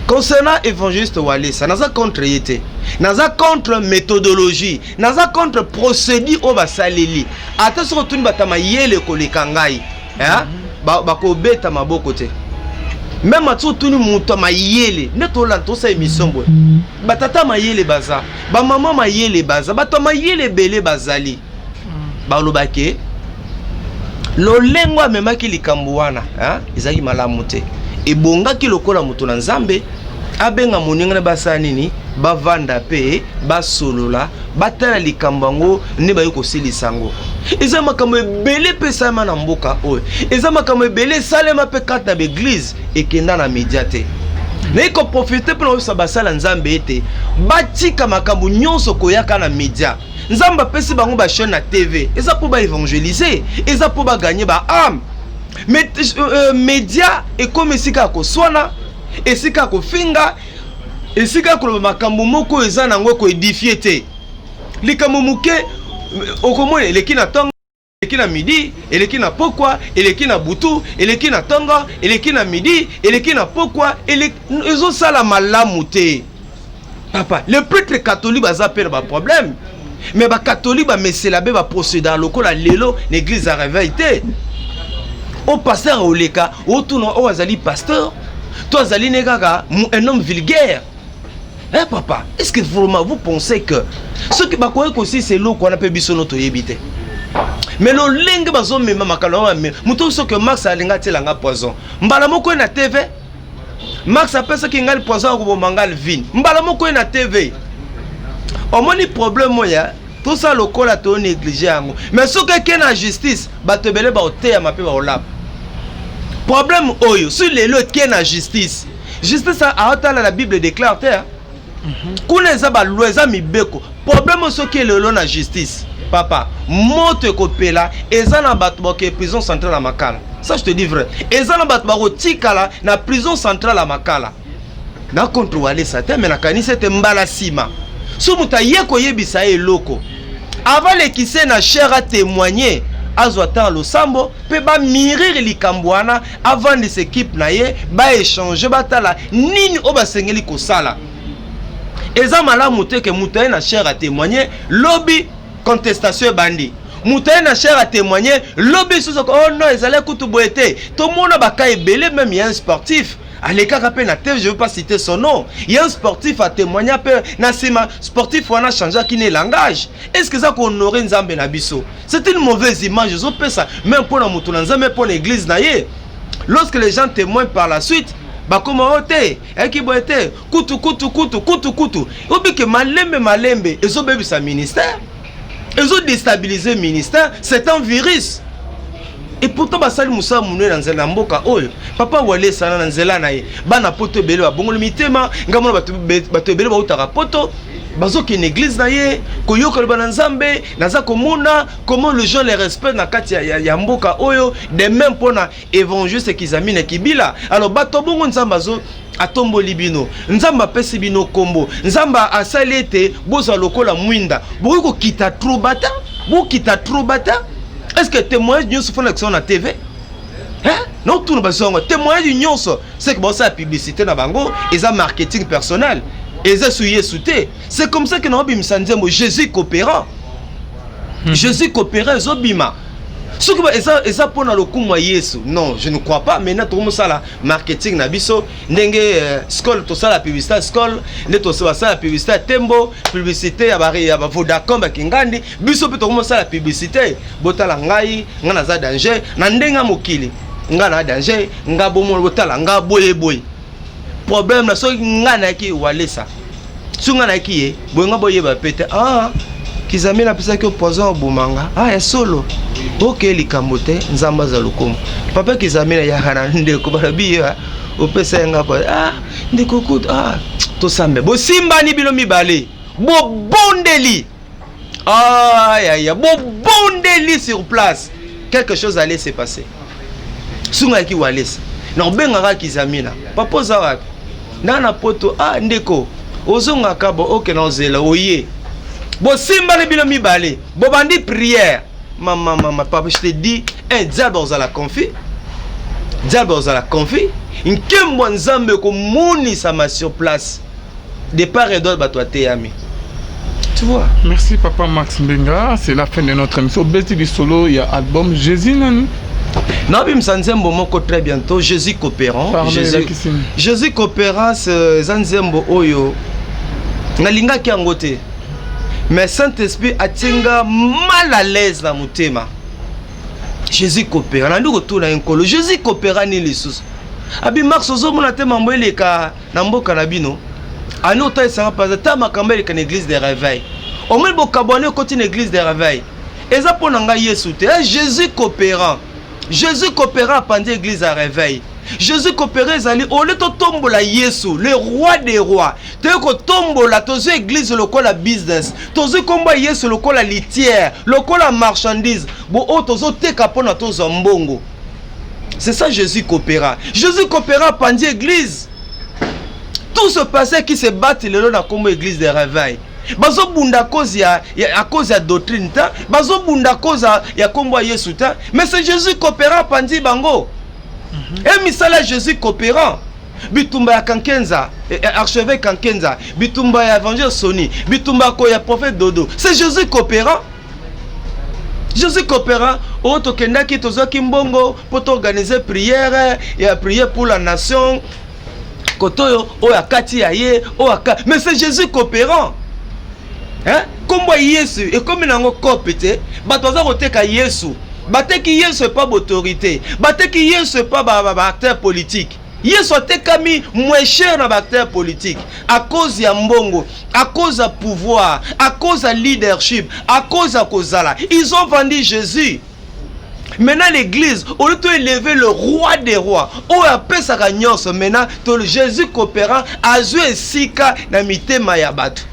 Speaker 2: Concernant évangéliste Walesa, naza contre yete, naza contre méthodologie, naza contre procédure au basaleli. Ata so tuni batama yele koleka ngai, hein? Ba ko beta maboko te. Même atso tuni muto mayele, neto lanto sa émission boy. Batata mayele baza, ba maman mayele baza, bato mayele belé bazali. Ba lobake lolengwa memaki likambo wana ezaki malamu te ebongaki lokola moto na Nzambe abenga moninga na basa nini bavanda pe basolola batala likambo yango ne bayo kosilisa ngo eza makambo ebele pesa na mboka oyo eza makambo ebele salema pe kata na église ekenda na média te na iko profiter pour na basala Nzambe ete batika makambo nyonso koyaka na média Nzamba pesi bango ba chaîne na TV. Eza pour ba évangéliser, eza pour ba gagner ba âme. Mais média et comme esika ko swana, esika ko finga, esika ko makambo moko eza nango ko édifier te. Likambo muke okomona eleki na tonga, eleki na midi, eleki na pokwa, eleki na butu, eleki na tonga, eleki na midi, eleki na pokwa, ezo sala malamu te. Papa, le prêtre catholique baza père ba problème. Mais les catholiques va procéder dans le lelo l'église a réveillé. Au pasteur au leka, au tourno au azali pasteur, toi azali negaga un homme vulgaire. Hein papa, est-ce que vraiment vous pensez que ce qui va quoi aussi c'est l'eau qu'on appelle bisonoto yebite. Mais le lingue bazo mema makalo mais muto so que Max alinga telanga poison. Mbala moko na TV. Max appelle ça qui ngal poison ko mangal vin. Mbala moko na TV. Au moins, le problème, tout ça, le col a été négligé. Mais ce qui est la justice, bah te belé bah au thé à ma paix au lab. Problème, oyo, sur les lots qui est la justice. Justice a autant la Bible déclare terre. Kouneza ba loeza mi beko. Problème, ce qui est le lot la justice. Papa, monte kopela, eza na batbo qui est prison centrale à Makala. Ça, je te dis vrai. Eza na batbo tikala na prison centrale à Makala. Na contre Walesa, mais na kanisa te mbala sima. Si vous avez loko, avant les qui s'est na cher à témoigner, azwatan lo sambo, peut ba mirir li kambouana avant de s'équipe naye, ba échanger batala, nini oba sengeli ko sala. Eza malamu te que mutaye na cher à témoigner, lobby contestation bandi. Moutaye na cher à témoigner, lobby sous oh non, ils allaient couper boité. Tout le monde a bakaye belé, même il y a un sportif. À l'écart rappel na télé, je ne veux pas citer son nom. Il y a un sportif à témoigner, Nassima, sportif ou on a changé qui n'est langage. Est-ce que ça qu'on aurait Nzambe na biso? C'est une mauvaise image, je peux ça. Même pour la moutouna Nzambe, pour l'église naïe. Lorsque les gens témoignent par la suite, bah comment on était, qui boité, kutu. Obi que malembe, ils ont bébi sa ministère. Ils ont déstabilisé le ministère, c'est un virus. Et pourtant, Basali Moussa Mouné dans Zela Mboka, papa Wale Sana dans Zela Naye, Bana Poto Bele, Bongo le Mitema, Gamon Bato Bele, Bautara Poto, Bazo qui est une église Naye, Koyoko le Bananzambe, Naza Komona, comment les gens les respectent dans Katia Yamboka Oyo, de même pour na évangile qu'ils amènent Kibila. Alors, Bato Bongo Nzambazo, Atombo Libino, Nzamba pesi bino kombo, Nzamba asalete, boza lokola mwinda, boko kita trobata, boko kita trobata. Est-ce que témoignage d'union se font l'action na TV? Hein? Non, tout le monde témoignage d'union, c'est que bon ça la publicité na bango, et ça marketing personnel, et ça souillé souté. C'est comme ça que nous avons Jésus coopérant. Jésus coopérant, Zobima. Ce que ça pour le coup moi Yesu. Non, je ne crois pas. Maintenant tout le monde ça la marketing na biso, ndenge scroll tout ça la publicité scroll, ne tout ça la publicité tembo, publicité ya ba Vodacom ba Kingandi, biso tout le monde ça la publicité. Botala ngai, ngana za danger, na ndenga mokili. Ngana danger, nga bomo botala nga boye. Problème na so ngana ki walesa. Su ngana ki boye nga boye ba pete. Kizami na pesa ki poison bomanga. Ya solo. Ok likambote nzamba za lukumu. Papa Kizami na yakana ndeko barabiya. Opesa yanga kwa. Ndeko kutu. To sambe. Bo simba ni bilo mibale. Bo bondeli. Bo bondeli sur place. Quelque chose allait se passer. Sunga ki walesa. Na obengaka Kizami na. Papa za wapi? Nana poto ndeko. Ozonga kabo ok na ozela oye. Bo simba le bilo mibale. Bo bandi prière. Maman, papa, je te dis, un diable aux la confi. Diable aux la confi. Une kembo nzambe ko moni sama sur place. De part et d'autre, bah toi t'es ami. Tu vois.
Speaker 1: Merci papa Max Mbenga. C'est la fin de notre émission. Besti du solo, il y a album Jésus Nani.
Speaker 2: Non, mais Nzambo moko très bientôt. Jésus coopérant. Jésus coopérant, c'est Nzambo Oyo. Nalinga ki angote. Mais Saint-Esprit a tinga mal à l'aise dans mon thème. Jésus coopère. On a dit retour dans un colo. Jésus coopère ni les sous. Abi Max Ozo mon thème en boile ka nambo kanabino. Ani autant ça va pas ta makambele kan église des réveils. Au moins bo kabone côté une église des réveils. Et ça pour nanga Yesu te. Jésus coopérant. Jésus coopérant pendant l'église à réveil. Jésus coopéré zali au lieu de tombola Yesu, le roi des rois. Tu ko tombola tozo église lokola business. Tozo komba Yesu lokola litière, lokola marchandise. Bo o tozo teka pona tozo mbongo. C'est ça Jésus coopéra. Jésus coopéra pendant l'église. Tout ce passé qui se battent le long na comme église des réveils. Bazo bunda cause ya à cause de doctrine ta, bazo bunda cause ya komba Yesu ta, mais c'est Jésus coopéra pendant bango. Et misala Jésus coopérant. Bitumba ya Kankenza, archevêque Kankenza, bitumba ya évangile Soni, bitumba ko ya prophète Dodo. C'est Jésus coopérant. Jésus coopérant. Auto kenda ki tozo kimbongo pour organiser prière et prier pour la nation. Kotoyo o ya kati ya ye, o aka. Mais c'est Jésus coopérant. Hein? Comme Yesu et comme nango kopete, batoza koteka Yesu. Bateki Yesu pas d'autorité. Bateki Yesu pas acteur politique. Yesu tekami moins cher dans acteur politique à cause ya mbongo, à cause de pouvoir, à cause de leadership, à cause de kozala. Ils ont vendu Jésus. Maintenant l'église, au lieu d'élever le roi des rois, on appelle ça gagnon. Maintenant Jésus coopérant a joué sika na mitema ya batu.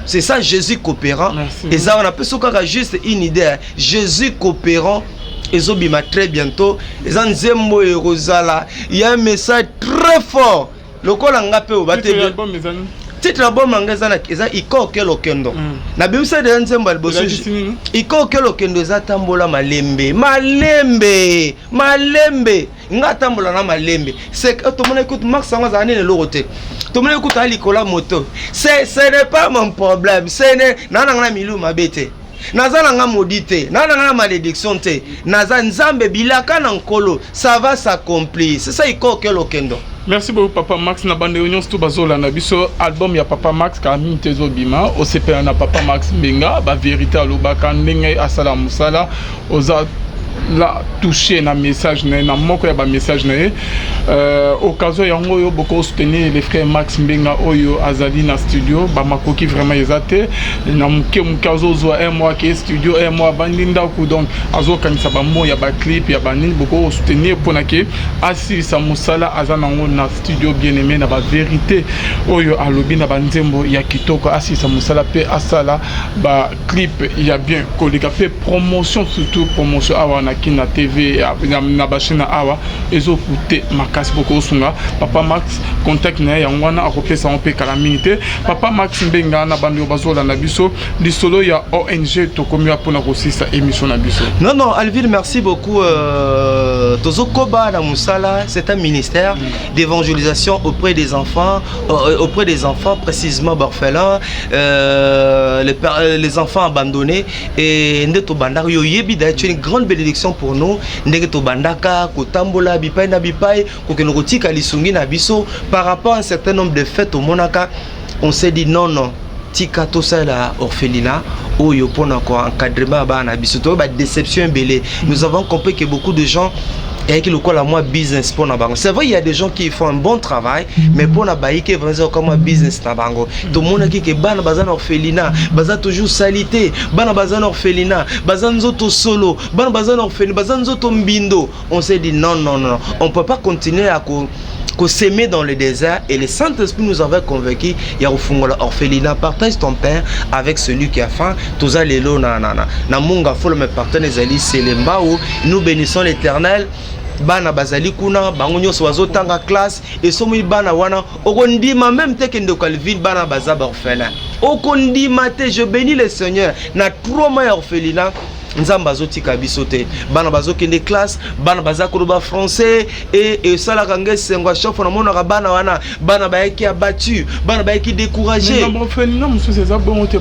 Speaker 2: C'est ça Jésus coopérant. Et ça on appelle ça juste une idée. Jésus coopérant. Et Zobima très bientôt. Et Zanzembo et Rosala. Il y a un message très fort. Le col en gape au bâtiment. Titre album mangazana eza iko kelo kendo. Na bimsa de Nzembo alboso. Iko kelo kendo za tambola malembe. Malembe. Nga tambola na malembe. C'est que tout le monde écoute Max Sanga zane le lorote. Tout le monde écoute Ali Kola moto. Ce n'est pas mon problème. Ce n'est nana na milu mabete. naza nanga maudité nanga malédiction te naza nzambe bilaka na nkolo ça va s'accomplir c'est ça ikoke lokendo.
Speaker 1: Merci beaucoup Papa Max na bande union tout bazola na biso album ya Papa Max ka mi tezo bima o CPA na Papa Max Mbenga ba vérité alobaka ndenge asala musala oza la toucher na message na moko ya ba message na occasion yango yo beaucoup soutenir les frères Max Mbenga oyo azali na studio ba makoki vraiment ezate na muke azozo un mois ke studio un mois bandinda ku donc azo kanisa ba mo ya ba clip ya ba nini beaucoup soutenir pona ke asilisa musala azana ngo na studio bien aimé na ba vérité oyo alobi na ba nzembo ya kitoko asilisa musala pe asala ba clip ya bien koleka pe promotion surtout promotion awa na kina TV na bashina awa ezo coûter makasi beaucoup sunga Papa Max contact na ya ngwana akopesa on pe kala minute Papa Max Mbenga na bando bazola na biso lisolo ya ONG tokomi apona kosisa émission na biso.
Speaker 2: Non Alvin, merci beaucoup Tozo Koba na Musala, c'est un ministère d'évangélisation auprès des enfants précisément orphelins, les enfants abandonnés et ndeto bandar yo yebi da une grande bénédiction pour nous ndeto bandaka kotambola bipai na bipai kokenokotika lisungi na biso par rapport à un certain nombre de fêtes au Monaka. On s'est dit non tika to ça la orphelinat oyo pona ko encadrement ba na biso to ba déception belé. Nous avons compris que beaucoup de gens et qui le quoi la moi business pour na bango. C'est vrai il y a des gens qui font un bon travail mais pour na baïke vraiment comme business na bango. Tout le monde qui que bana bazan orphelinat, bazan toujours salité, bana bazan orphelinat, bazan zoto solo, bana bazan orphelinat, bazan zoto mbindo. On s'est dit non, on peut pas continuer à s'aimer dans le désert et le Saint-Esprit nous avait convaincu il y a au fond l'orphelinat partage ton pain avec celui qui a faim tous les lots na munga faut me partager zali selemba où nous bénissons l'Éternel bana bazali kuna bango nyonso bazotanga classe et somo bana wana okondima même te kende Calvin bana bazaba orphelin okondima te je bénis le Seigneur na 3 mois orphelinat nzamba zotika bisote bana bazokende classe bana bazakoloba français et sala kangé sengwa chef na mona bana wana bana baeki abattu bana baeki découragé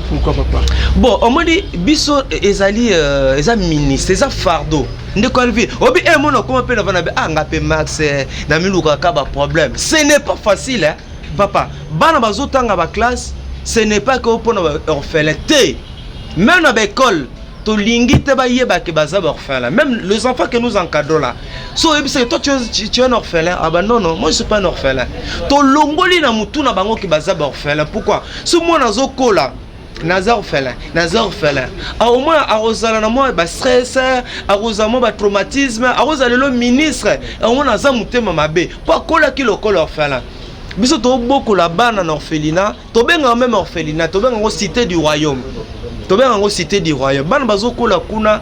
Speaker 1: pourquoi papa
Speaker 2: bon on me dit biso ezali eza ministre eza fardeau ndeko alvi obi mona comment pe na bana ngape max na miluka ka ba problème ce n'est pas facile hein papa bana bazotanga ba classe ce n'est pas que pour orphelin té même à l'école to lingi te ba yeba ke bazaba orphelin même les enfants que nous encadrons là so toi tu es un orphelin ah bah non moi je suis pas un orphelin to longoli na mutu na bango ke bazaba orphelin pourquoi ce moi nazo kola naza orphelin a au moins arosala na moi ba stress arosa moi ba traumatisme arosala le ministre au moins naza mutema mabe pas kola ki lokola orphelin biso to beaucoup la bana na orphelinat to benga même orphelinat to benga cité du royaume tobenga cité du royaume bana bazokola kuna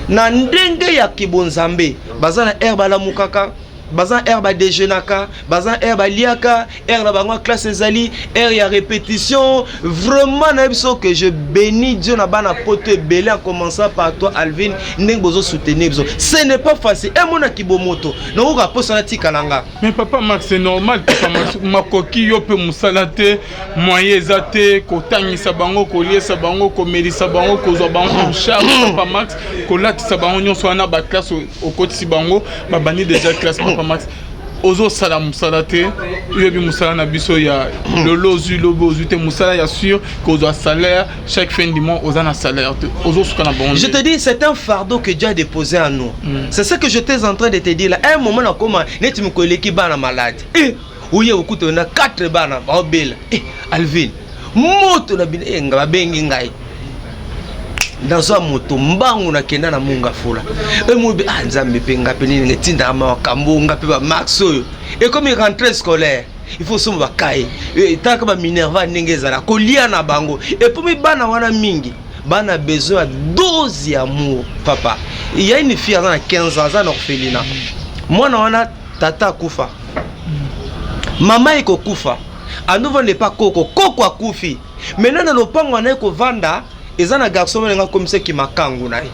Speaker 2: na ndenge ya kibonzambe bazana herba la mukaka bazan herba déjeunaka bazan herba liaka herba bango classe ezali her ya répétition vraiment na biso que je bénis Dieu na bana pote belé en commençant par toi Alvin ndenge bozo soutenir biso ce n'est pas facile et mona kibomoto na oka posa na tikalanga
Speaker 1: mais papa Max c'est normal papa Max makoki yo pe musalate moyen ezate kotangisa bango koliesa bango komelisa bango kozwa bango en charge papa Max kolatisa bango nyonso wana ba classe au kotisi bango ba bani déjà classe papa Max ozo sala musala te yobi musala na biso ya lolo zu lobo zu te musala ya sûr qu'ozo salaire chaque fin du mois ozo na salaire ozo suka na bon.
Speaker 2: Je te dis c'est un fardeau que Dieu a déposé en nous. C'est ce que j'étais en train de te dire là. À un moment là comment net me koleki bana malade. Ouye okuto na 4 bana ba bela. Alvin moto na bin nga bengi ngai. Dans un moto mbangu na kenda na munga fula mobi nzambe pe ngape nini ngetinda ma kambo ngape ba max oyo et comme il rentrée scolaire il faut somba kai tant que ba minerva ndenge zala kolia na bango et pour mi bana wana mingi bana besoin dose d'amour papa il y a une fille à 15 ans en orphelinat mwana wana tata kufa mama iko kufa à nouveau n'est pas koko akufi maintenant na lopango na ko vanda ezana garçon menga comme ça qui makangu nae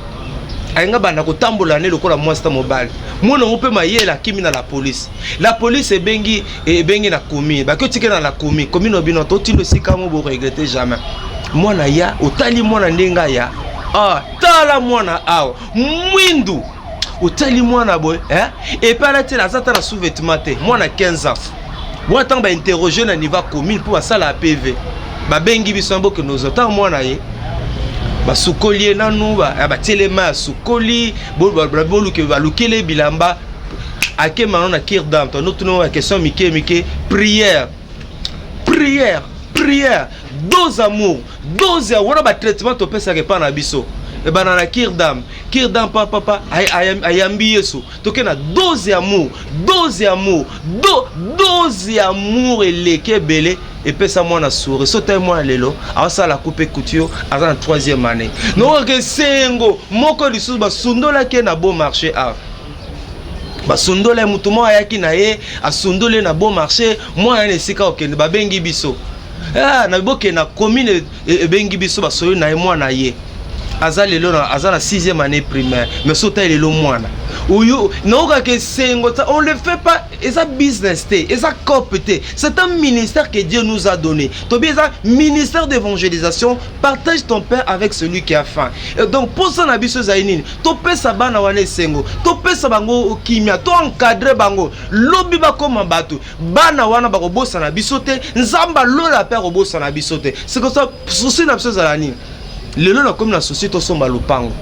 Speaker 2: ainga bana ko tambola ne lokola monster mobile mona ope mayela kimi na la police ebengi na komi ba ko tike na la komi no bino to tilo sika mo bo regretter jamais mona ya otali mona ndenga ya Ah, tala mwana awa. Mwindu. Otali mwana boy, et pas là la zata na sous-vêtement te. Mwana 15 ans. Moi tant ba interroger na niveau commune pour ça la PV. Ba bengi bisombo que nos autant mwana ye. Ba sukoli nanu ba telema sukoli bolu ke ba lukele bilamba. Ake manon na kirdam. Ton autre nom question mike prière. Dose amour, dose ya wana ba traitement to pesa ke pa na biso. E banana kirdam papa ayambi yesu toke na dose amour eleke belé et pesa moi na sourire sote moi lelo asa la coupe couture à la 3e année no que sengo moko lisusu ba sundola ke na bon marché a ba sundola mutu mo ayaki na ye asundole na bon marché moi na esika okende ba bengi biso na boke na commune bengi biso ba soyo na moi na ye Azal na 6e année primaire mais sauta il est le moine Oyo naoka ke sengo on le fait pas et ça business et ça copte c'est un ministère que Dieu nous a donné to bien ça ministère d'évangélisation partage ton pain avec celui qui a faim et donc pour ça na biso zainini to pesa bana wana sengo to pesa bango kimia to encadrer bango lobi ba comme bato bana wana ba kobosa na biso te nzamba lola pa kobosa na biso te c'est comme ça souci na biso zalani le long comme la société somba lupango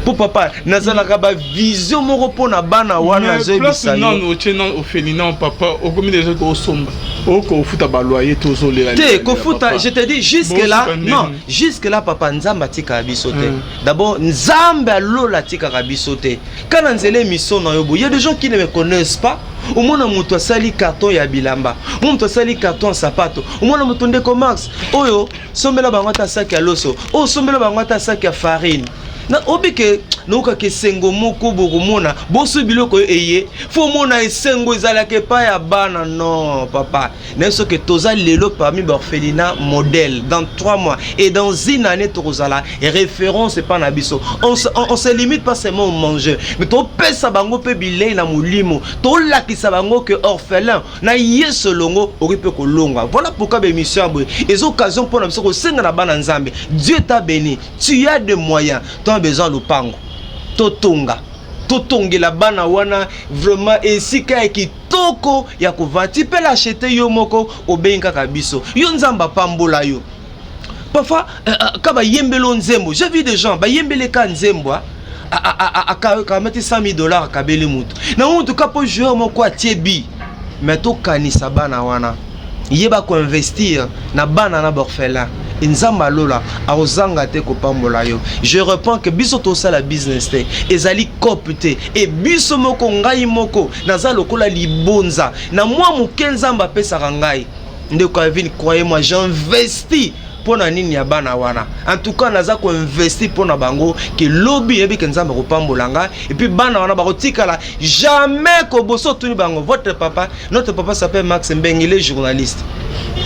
Speaker 2: pour papa nazalaka ba vision moko pona bana wana zebisa
Speaker 1: non au féminin papa au comme des autres au somba au ko futa ba loyer tozo le
Speaker 2: te ko futa je te dis jusque là non jusque là papa nzamba tika bisote d'abord nzamba lola tika bisote kana nzele mission na yobo il y a des gens qui ne me connaissent pas au moins muto sali carton ya bilamba muto sali carton sapato au moins muto ndeko max oyo sombela bangata sac ya loso o sombela bangata sac ya farine na obike noka ke sengo moko bokomona bosu biloko eye fo mona esengo ezala ke pa ya bana non papa neso ke toza lelo parmi orphelinat modèle dans 3 mois et dans une année tozala référence pas na biso on se limite pas seulement au manger mais to pesa bango pe bilei na mulimo to lakisa bango que orphelin na yeso longo oripe ko longa voilà pourquoi be mission boy les occasions pour na biso ko senga na bana nzambe Dieu t'a béni tu as des moyens besoin lupango totongela bana wana vraiment esika kitoko ya kovati pe l'acheter yo moko obenga kabiso yo nzamba pambola yo parfois kaba yembelo nzembo j'ai vu des gens ba yembele ka nzembo ka mettre $100,000 kabeli mutu na mutu kapo joueur moko atiebi mais to kanisa bana wana yeba ko investir na bana na borfela Nzamba lola aozanga te ko pambola yo. Je reprends que biso to sala business te ezali copte et biso moko ngai moko naza lokola libonza na moi mukenzamba pesa ngai ndeko Kevin croyez-moi j'investis pour na nini ya bana wana en tout cas naza ko investir pour na bango que lobby ebi kenzamba ko pambolanga et puis bana wana ba kotikala jamais ko boso tuni bango votre papa notre papa s'appelle Max Mbeng il est journaliste.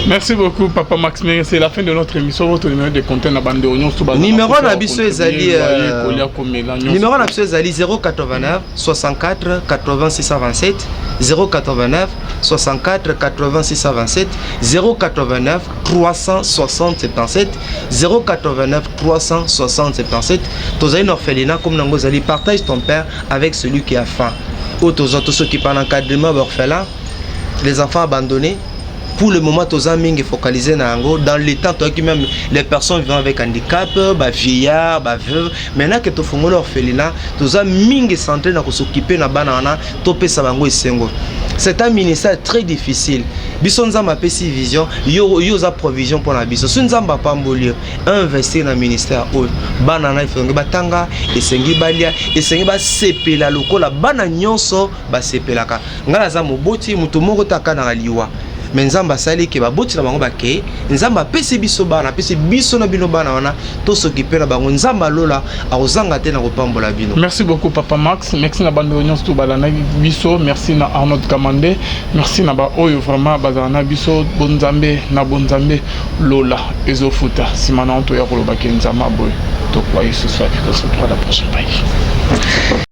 Speaker 1: Merci beaucoup Papa Max. C'est la fin de notre émission. Votre numéro de compte na bande oignon
Speaker 2: numéro na biso ezali numéro na biso ezali 089 64 80 627 089 64 80 627 089 360 77 089 360 77. Tozali orphelinat comme nango zali partage ton père avec celui qui a faim. Autres ceux qui parlent encadrement orphelin, les enfants abandonnés. Pour le moment, tous les gens focalisés dans le temps, même les personnes vivant avec handicap, vieillards, veuves. Maintenant que tu fais l'orphelinat, tous les gens centrés dans s'occuper de la banane, topé sabango et sengo. C'est un ministère très difficile. Bison zamba pesi vision, yo za provision pour la biso. Sun zamba pambolio, investir dans le ministère o banana ifengi batanga, esengi balia, esengi ba sepela lokola bana nyonso ba sepelaka. Ngala za moboti mutu moko taka na liwa. Mais nzamba sali ke baboti na bango bake nzamba pesi biso bana pesi biso na bino bana wana to s'occuper na bango nzamba lola akozanga te na kopambola bino.
Speaker 1: Merci beaucoup Papa Max, merci na bande oignon to balana biso, merci na Arnold Kamande, merci na ba oyo vraiment bazana biso bonzambe na bonzambe lola ezofuta simana to ya koloba ke nzamba boy to kwa ce soir, à la prochaine. Bye.